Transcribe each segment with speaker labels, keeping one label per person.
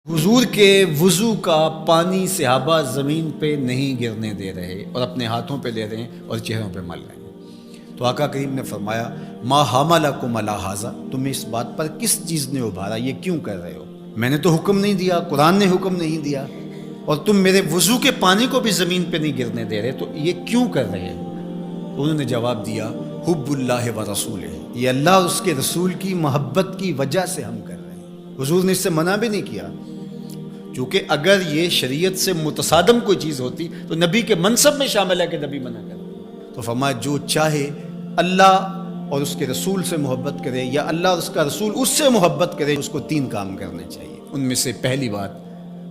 Speaker 1: حضور کے وضو کا پانی صحابہ زمین پہ نہیں گرنے دے رہے اور اپنے ہاتھوں پہ لے رہے ہیں اور چہروں پہ مل رہے ہیں۔ تو آقا کریم نے فرمایا ما حملکم علی ھذا، تمہیں اس بات پر کس چیز نے ابھارا، یہ کیوں کر رہے ہو؟ میں نے تو حکم نہیں دیا، قرآن نے حکم نہیں دیا، اور تم میرے وضو کے پانی کو بھی زمین پہ نہیں گرنے دے رہے، تو یہ کیوں کر رہے ہو؟ انہوں نے جواب دیا حب اللہ و رسولہ، یہ اللہ اور اس کے رسول کی محبت کی وجہ سے ہم کر رہے ہیں۔ حضور نے اس سے منع بھی نہیں کیا، کیونکہ اگر یہ شریعت سے متصادم کوئی چیز ہوتی تو نبی کے منصب میں شامل ہے کہ نبی منع کرے۔ تو فرمایا جو چاہے اللہ اور اس کے رسول سے محبت کرے یا اللہ اور اس کا رسول اس سے محبت کرے، اس کو 3 کام کرنے چاہیے۔ ان میں سے پہلی بات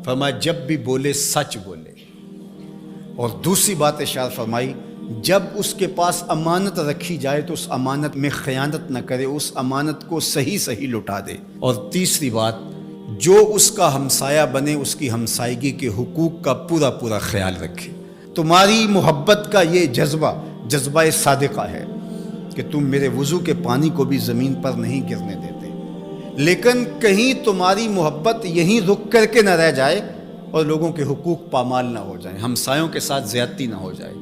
Speaker 1: فرمایا جب بھی بولے سچ بولے، اور دوسری بات ارشاد فرمائی جب اس کے پاس امانت رکھی جائے تو اس امانت میں خیانت نہ کرے، اس امانت کو صحیح لٹا دے، اور تیسری بات جو اس کا ہمسایہ بنے اس کی ہمسائیگی کے حقوق کا پورا خیال رکھے۔ تمہاری محبت کا یہ جذبہ صادقہ ہے کہ تم میرے وضو کے پانی کو بھی زمین پر نہیں گرنے دیتے، لیکن کہیں تمہاری محبت یہیں رک کر کے نہ رہ جائے اور لوگوں کے حقوق پامال نہ ہو جائیں، ہمسایوں کے ساتھ زیادتی نہ ہو جائے۔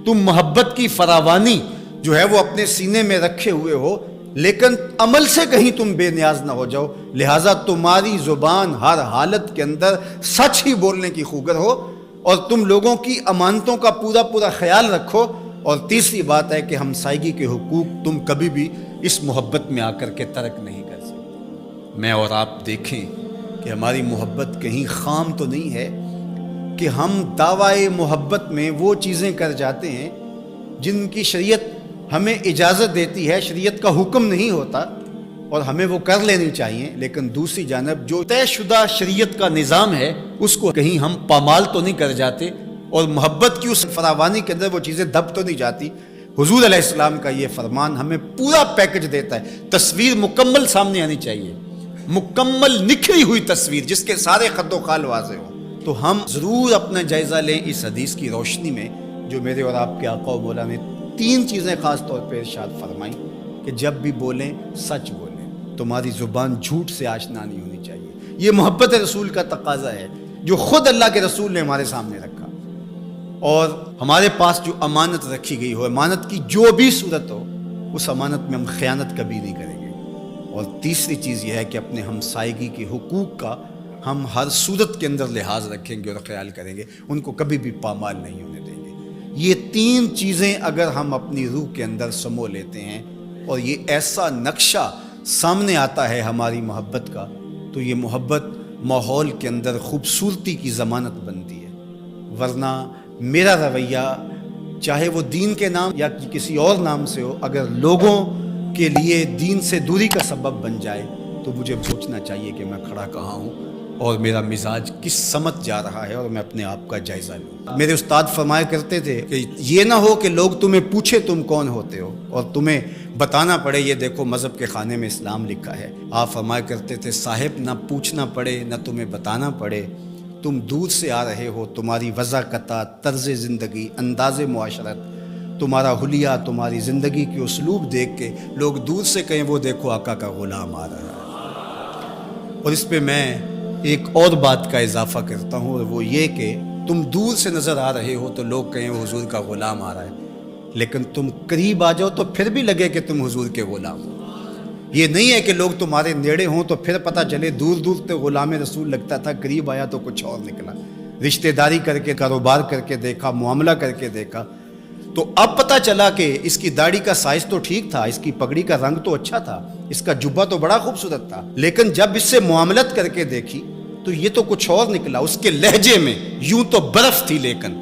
Speaker 1: تم محبت کی فراوانی جو ہے وہ اپنے سینے میں رکھے ہوئے ہو، لیکن عمل سے کہیں تم بے نیاز نہ ہو جاؤ، لہٰذا تمہاری زبان ہر حالت کے اندر سچ ہی بولنے کی خوگر ہو، اور تم لوگوں کی امانتوں کا پورا خیال رکھو، اور تیسری بات ہے کہ ہمسائیگی کے حقوق تم کبھی بھی اس محبت میں آ کر کے ترک نہیں کر سکتے۔ میں اور آپ دیکھیں کہ ہماری محبت کہیں خام تو نہیں ہے کہ ہم دعوی محبت میں وہ چیزیں کر جاتے ہیں جن کی شریعت ہمیں اجازت دیتی ہے، شریعت کا حکم نہیں ہوتا، اور ہمیں وہ کر لینی چاہیے، لیکن دوسری جانب جو طے شدہ شریعت کا نظام ہے اس کو کہیں ہم پامال تو نہیں کر جاتے، اور محبت کی اس فراوانی کے اندر وہ چیزیں دب تو نہیں جاتی۔ حضور علیہ السلام کا یہ فرمان ہمیں پورا پیکج دیتا ہے، تصویر مکمل سامنے آنی چاہیے، مکمل نکھری ہوئی تصویر جس کے سارے خط و خال واضح ہوں۔ تو ہم ضرور اپنا جائزہ لیں اس حدیث کی روشنی میں جو میرے اور آپ کے آقا و مولا نے 3 چیزیں خاص طور پہ ارشاد فرمائیں کہ جب بھی بولیں سچ بولیں، تمہاری زبان جھوٹ سے آشنا نہیں ہونی چاہیے۔ یہ محبت رسول کا تقاضا ہے جو خود اللہ کے رسول نے ہمارے سامنے رکھا، اور ہمارے پاس جو امانت رکھی گئی ہو، امانت کی جو بھی صورت ہو، اس امانت میں ہم خیانت کبھی نہیں کریں گے۔ اور تیسری چیز یہ ہے کہ اپنے ہمسائیگی کے حقوق کا ہم ہر صورت کے اندر لحاظ رکھیں گے اور خیال کریں گے، ان کو کبھی بھی پامال نہیں ہونے دیں گے۔ یہ 3 چیزیں اگر ہم اپنی روح کے اندر سمو لیتے ہیں اور یہ ایسا نقشہ سامنے آتا ہے ہماری محبت کا، تو یہ محبت ماحول کے اندر خوبصورتی کی ضمانت بنتی ہے۔ ورنہ میرا رویہ چاہے وہ دین کے نام یا کسی اور نام سے ہو، اگر لوگوں کے لیے دین سے دوری کا سبب بن جائے تو مجھے سوچنا چاہیے کہ میں کھڑا کہاں ہوں اور میرا مزاج کس سمت جا رہا ہے، اور میں اپنے آپ کا جائزہ لوں۔ میرے استاد فرمایا کرتے تھے کہ یہ نہ ہو کہ لوگ تمہیں پوچھے تم کون ہوتے ہو اور تمہیں بتانا پڑے یہ دیکھو مذہب کے خانے میں اسلام لکھا ہے۔ آپ فرمایا کرتے تھے صاحب نہ پوچھنا پڑے نہ تمہیں بتانا پڑے، تم دور سے آ رہے ہو، تمہاری وضاقت، طرز زندگی، انداز معاشرت، تمہارا حلیہ، تمہاری زندگی کے اسلوب دیکھ کے لوگ دور سے کہیں وہ دیکھو آقا کا غلام آ رہا ہے۔ اور اس پہ میں ایک اور بات کا اضافہ کرتا ہوں، اور وہ یہ کہ تم دور سے نظر آ رہے ہو تو لوگ کہیں وہ حضور کا غلام آ رہا ہے، لیکن تم قریب آ جاؤ تو پھر بھی لگے کہ تم حضور کے غلام ہو۔ یہ نہیں ہے کہ لوگ تمہارے نیڑے ہوں تو پھر پتہ چلے دور تو غلام رسول لگتا تھا، قریب آیا تو کچھ اور نکلا۔ رشتہ داری کر کے، کاروبار کر کے دیکھا، معاملہ کر کے دیکھا، تو اب پتہ چلا کہ اس کی داڑھی کا سائز تو ٹھیک تھا، اس کی پگڑی کا رنگ تو اچھا تھا، اس کا جبہ تو بڑا خوبصورت تھا، لیکن جب اس سے معاملت کر کے دیکھی تو یہ تو کچھ اور نکلا۔ اس کے لہجے میں یوں تو برف تھی، لیکن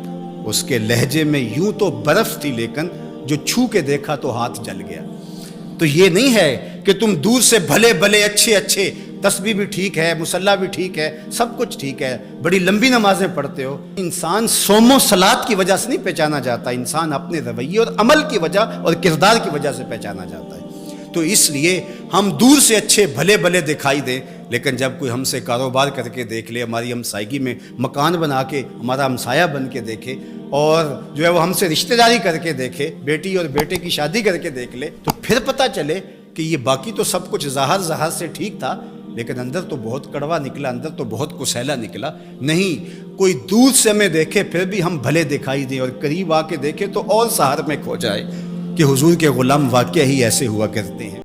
Speaker 1: اس کے لہجے میں یوں تو برف تھی، لیکن جو چھو کے دیکھا تو ہاتھ جل گیا۔ تو یہ نہیں ہے کہ تم دور سے بھلے اچھے تسبیح بھی ٹھیک ہے، مصلی بھی ٹھیک ہے، سب کچھ ٹھیک ہے، بڑی لمبی نمازیں پڑھتے ہو۔ انسان صوم و صلات کی وجہ سے نہیں پہچانا جاتا، انسان اپنے رویے اور عمل کی وجہ اور کردار کی وجہ سے پہچانا جاتا ہے۔ تو اس لیے ہم دور سے اچھے بھلے دکھائی دیں، لیکن جب کوئی ہم سے کاروبار کر کے دیکھ لے، ہماری ہمسائیگی میں مکان بنا کے ہمارا ہمسایہ بن کے دیکھے، اور جو ہے وہ ہم سے رشتہ داری کر کے دیکھے، بیٹی اور بیٹے کی شادی کر کے دیکھ لے، تو پھر پتہ چلے کہ یہ باقی تو سب کچھ ظاہر سے ٹھیک تھا، لیکن اندر تو بہت کڑوا نکلا، اندر تو بہت کسیلا نکلا. نہیں، کوئی دور سے ہمیں دیکھے پھر بھی ہم بھلے دکھائی دیں، اور قریب آ کے دیکھے تو اور سہار میں کھو جائے کہ حضور کے غلام واقعہ ہی ایسے ہوا کرتے ہیں.